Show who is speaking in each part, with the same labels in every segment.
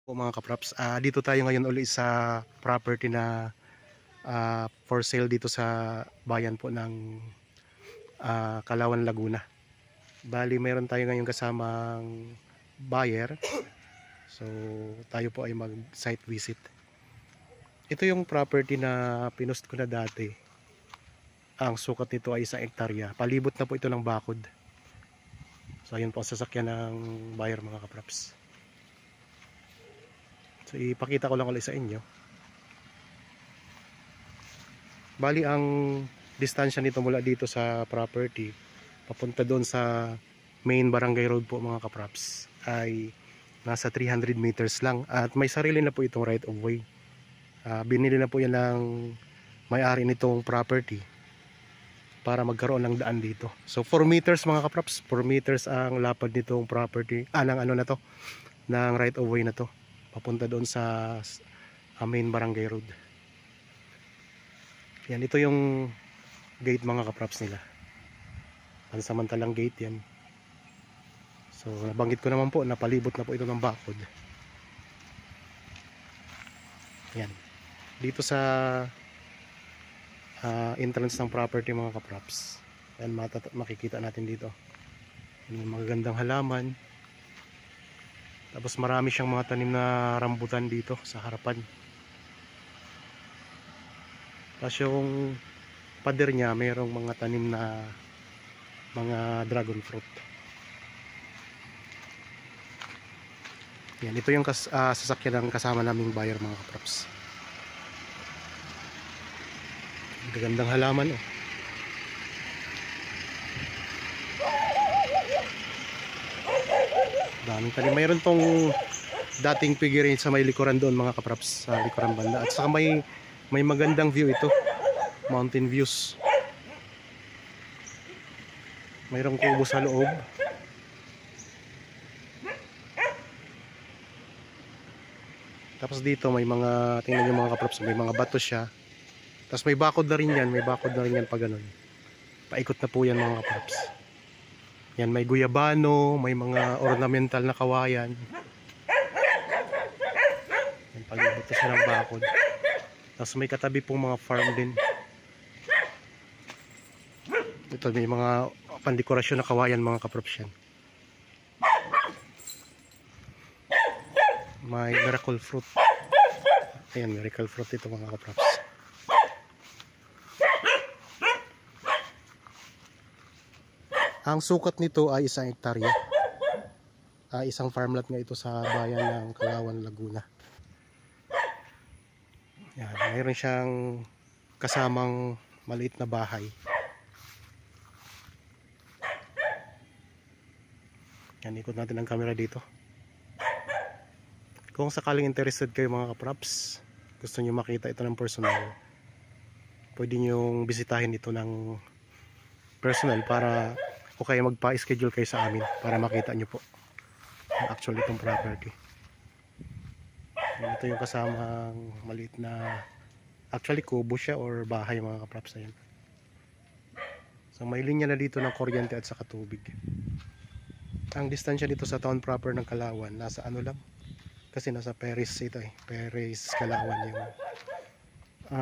Speaker 1: Po mga kaprops, dito tayo ngayon uli sa property na for sale dito sa bayan po ng Kalawan, Laguna. Bali mayroon tayo ngayon kasamang buyer. So tayo po ay mag site visit. Ito yung property na pinost ko na dati. Ang sukat nito ay 1 hektarya. Palibot na po ito ng bakod. So ayun po ang sasakyan ng buyer mga kaprops. So ipakita ko lang ulit sa inyo. Bali ang distansya nito mula dito sa property papunta doon sa main barangay road po mga kaprops ay nasa 300 meters lang at may sarili na po itong right of way. Binili na po yan ng may-ari nitong property para magkaroon ng daan dito. So 4 meters mga kaprops, 4 meters ang lapad nitong property, ng ano na to, ng right of way na to papunta doon sa main barangay road. Yan, ito yung gate mga kaprops nila. Pansamantalang gate yan. So nabanggit ko naman po, napalibot na po ito ng bakod. Yan. Dito sa entrance ng property mga kaprops. Yan, makikita natin dito. Yung magagandang halaman. Tapos marami siyang mga tanim na rambutan dito sa harapan. Tapos yung pader niya mayroong mga tanim na mga dragon fruit. Yan, ito yung sasakyan ng kasama naming buyer mga kaprops. Gagandang halaman oh. Daming tanim. Mayroon tong dating figurine sa may likuran doon mga kaprops, sa likuran banda. At saka may magandang view ito. Mountain views. Mayroong kubo sa loob. Tapos dito may mga, tingnan nyo mga kaprops, may mga bato siya. Tapos may bakod na rin yan. May bakod na rin yan pag ganun. Paikot na po yan mga kaprops. Yan, may guyabano, may mga ornamental na kawayan. Yan, pag-ibot siya ng bakod. Tapos may katabi pong mga farm din. Ito may mga pandekorasyon na kawayan mga kaprops yan. May miracle fruit. Ayan, miracle fruit ito mga kaprops. Ang sukat nito ay 1 hektarya. Isang farmland nga ito sa bayan ng Kalawan, Laguna. Yan, mayroon siyang kasamang maliit na bahay. Yan, ikot natin ang camera dito. Kung sakaling interested kayo mga kaprops, gusto nyo makita ito ng personal, pwede nyo bisitahin ito ng personal para o kaya magpa-schedule kayo sa amin para makita nyo po actually itong property. Ito yung kasamang maliit na, actually kubo siya or bahay mga kaprops. Ayan. So may linya na dito ng kuryente at saka tubig. Ang distansya dito sa town proper ng Kalawan nasa ano lang, kasi nasa Perez ito eh, Perez Kalawan yung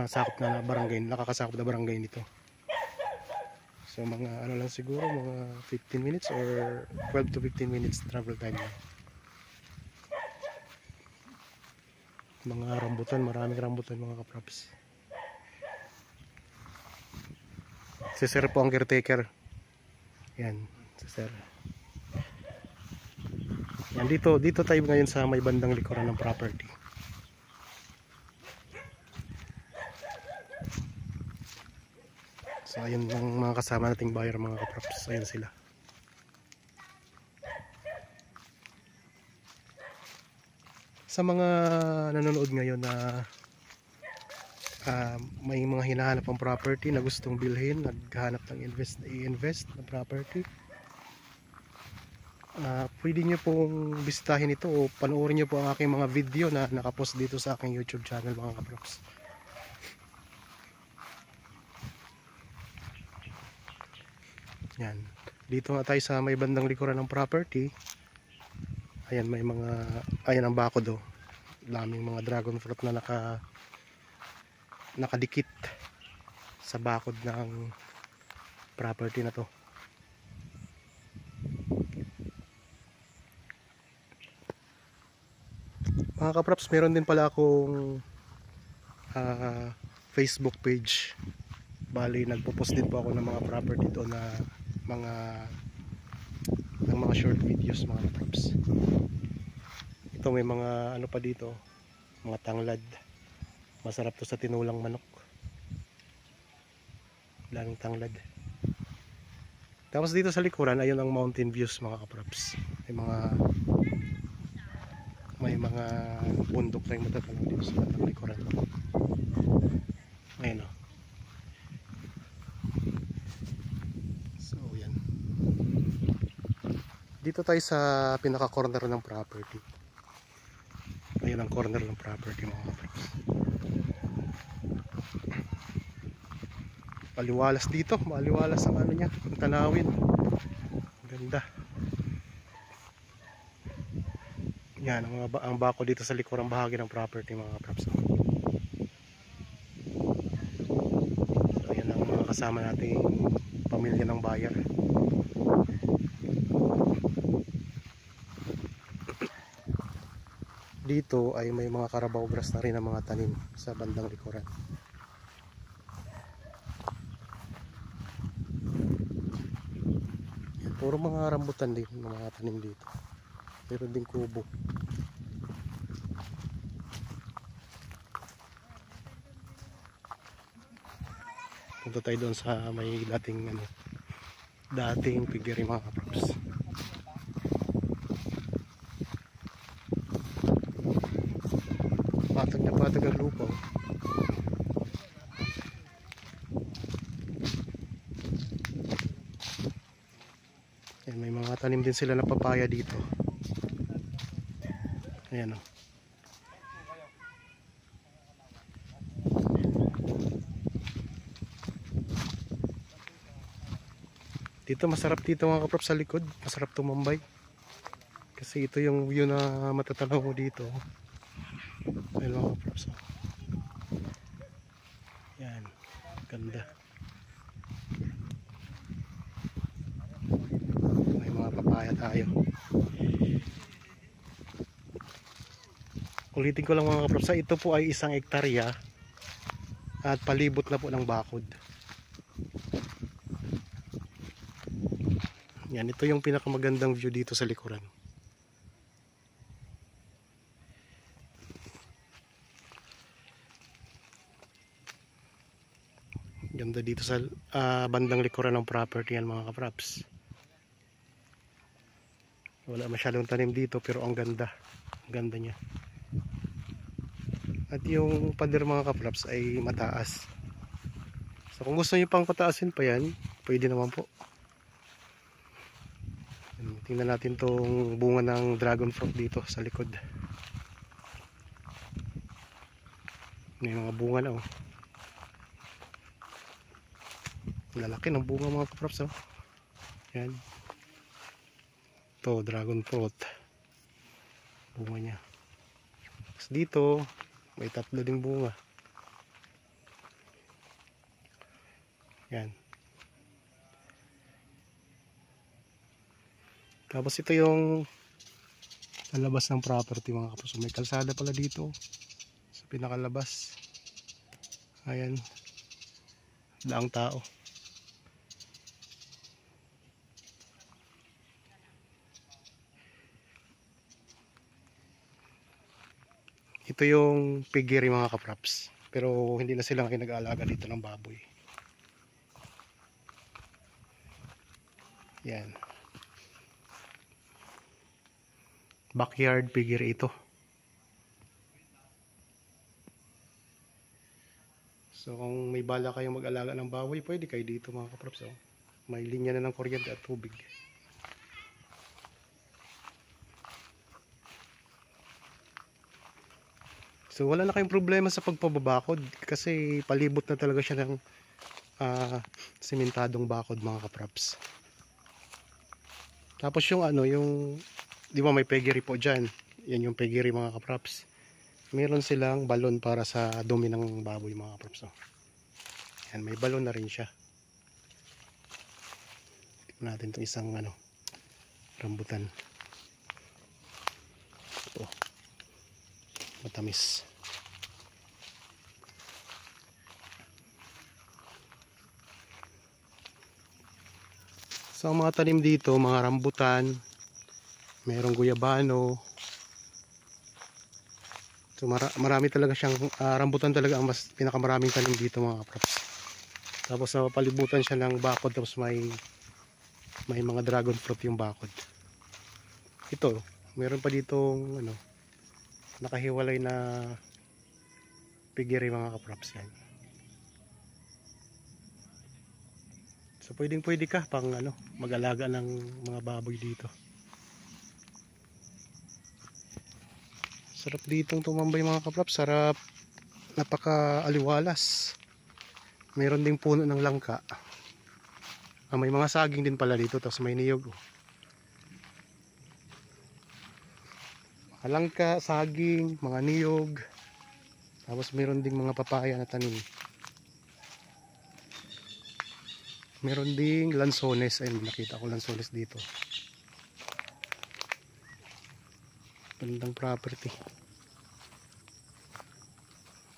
Speaker 1: sakop na barangay, nakakasakop na barangay nito. So mga ano lang siguro, mga 15 minutes or 12 to 15 minutes travel time lang. Mga rambutan, maraming rambutan mga kaprops. Si sir po ang caretaker. Yan, si sir. Yan, dito tayo ngayon sa may bandang likuran ng property. So ayun ang mga kasama nating buyer mga kaprops. Ayun sila. Sa mga nanonood ngayon na may mga hinahanap ang property na gustong bilhin, naghahanap ng i-invest na property, pwede nyo pong bisitahin ito o panoorin nyo po ang aking mga video na nakapost dito sa aking YouTube channel mga kaprops. Yan. Dito nga tayo sa may bandang likuran ng property. Ayan, may mga, ayan ang bakod oh. Daming mga dragon fruit na nakadikit sa bakod ng property na to. Mga kaprops, meron din pala akong Facebook page. Bali, nagpo-post din po ako ng mga property doon na mga short videos mga kaprops. Ito may mga ano pa dito, mga tanglad. Masarap to sa tinulang manok. Daming tanglad. Tapos dito sa likuran, ayun ang mountain views mga kaprops. May mga bundok tayong matatanaw dito sa likuran. Ayun o. So yan. Dito tayo sa pinaka corner ng property. Ayun ang corner ng property mga kaprops. Maliwalas dito, maliwalas ang ano niya, ang tanawin. Ganda. Yan ang bako dito sa likurang bahagi ng property mga kaprops. So yan ang mga kasama nating pamilya ng buyer. Dito ay may mga Carabao grass na rin ang mga tanim sa bandang likuran. Yan, puro mga rambutan din mga tanim dito. Meron din kubo. Punta tayo doon sa may dating piggery mga kaprops. Patag na patag ang lupa. Yan, may mga tanim din sila na papaya dito. Ayan o. Dito masarap dito mga kaprops sa likod. Masarap tumambay. Kasi ito yung view na matatanaw mo dito. Ayan mga kaprops. Yan. Ganda. May mga papaya tayo. Ulitin ko lang mga kaprops, ito po ay 1 hektarya at palibot na po ng bakod. Yan, ito yung pinakamagandang view dito sa likuran. Ganda dito sa bandang likuran ng property yan mga kaprops. Wala masyadong tanim dito pero ang ganda. Ang ganda niya. At yung pader mga kaprops ay mataas. So kung gusto nyo pang pataasin pa yan, pwede naman po. Tingnan natin tong bunga ng dragon fruit dito sa likod. May mga bunga na oh. Lalaki ng bunga mga kaprops oh. Yan. Ito dragon fruit. Bunga niya. Tapos dito may 3 ding bunga. Yan. Tapos ito yung lalabas ng property mga kaprops. May kalsada pala dito sa pinakalabas. Ayan. Daang tao. Ito yung piggery mga kaprops. Pero hindi na sila nag-aalaga dito ng baboy. Yan. Backyard piggery ito. So kung may bala kayong mag-alaga ng baboy, pwede kayo dito mga kaprops. Oh. May linya na ng kuryente at tubig. So wala na kayong problema sa pagpababakod kasi palibot na talaga siya ng simentadong bakod mga kaprops. Tapos yung yung di ba may piggery po dyan. Yan yung piggery mga kaprops. meron silang balon para sa dumi ng baboy mga kaprops. Yan, may balon na rin siya. Tignan natin itong isang rambutan. Ito, matamis. So ang mga tanim dito, mga rambutan, mayroong guyabano. So marami talaga siyang rambutan talaga ang pinakamaraming tanim dito mga kaprops. Tapos napapalibutan siya ng bakod, tapos may mga dragon fruit yung bakod. Ito, meron pa ditong nakahiwalay na pigiri mga kaprops yan. So pwede ka pang mag-alaga ng mga baboy dito. Sarap ditong tumambay mga kaprops, sarap, napaka-aliwalas. Meron ding puno ng langka. May mga saging din pala dito, tapos may niyog. Mga langka, saging, mga niyog. Tapos meron ding mga papaya na tanim. Meron ding lansones. Ayun, nakita ko lansones dito. Gandang property.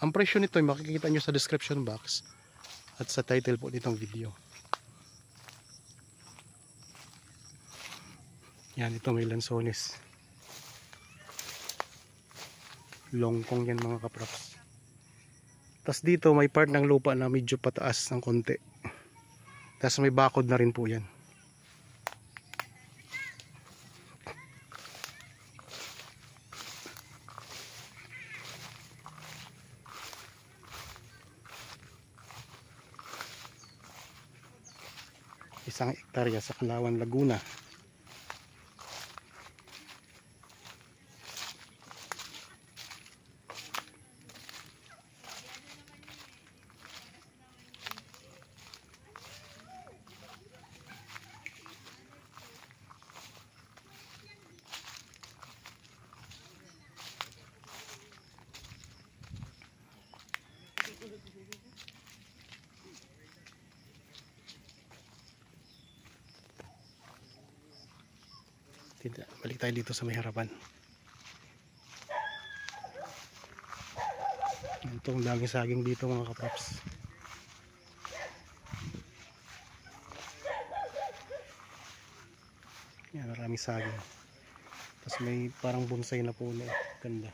Speaker 1: Ang presyo nito ay makikita nyo sa description box at sa title po nitong video. Yan, ito may lansones. Longkong yan mga kaprops. Tapos dito may part ng lupa na medyo pataas ng konti. Tapos may bakod na rin po yan. Isang hektarya sa Kalawan, Laguna. Balik tayo dito sa may harapan. Itong daming saging dito mga kaprops. Yan, maraming saging. Tapos may parang bonsai na puno. Ganda.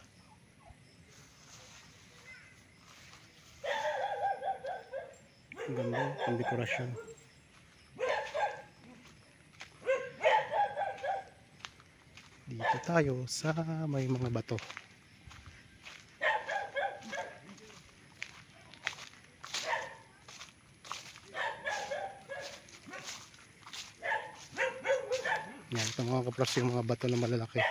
Speaker 1: Ang ganda, ang dekorasyon. Dito tayo sa may mga bato. Yan, ito mga kaprops yung mga bato na malalaki.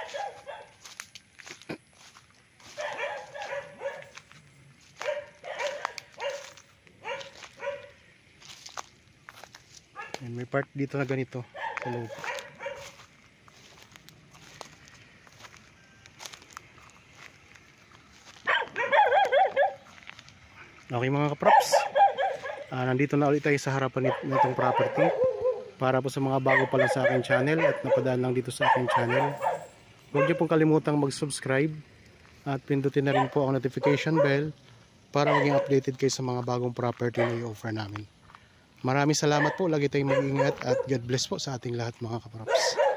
Speaker 1: Yan, may part dito na ganito sa loob. Okay mga kaprops, nandito na ulit tayo sa harapan nitong property. Para po sa mga bago pa lang sa aking channel at napadaan lang dito sa aking channel, huwag niyo pong kalimutang mag-subscribe at pindutin na rin po ang notification bell para maging updated kayo sa mga bagong property na i-offer namin. Maraming salamat po, lagi tayong mag-ingat at God bless po sa ating lahat mga kaprops.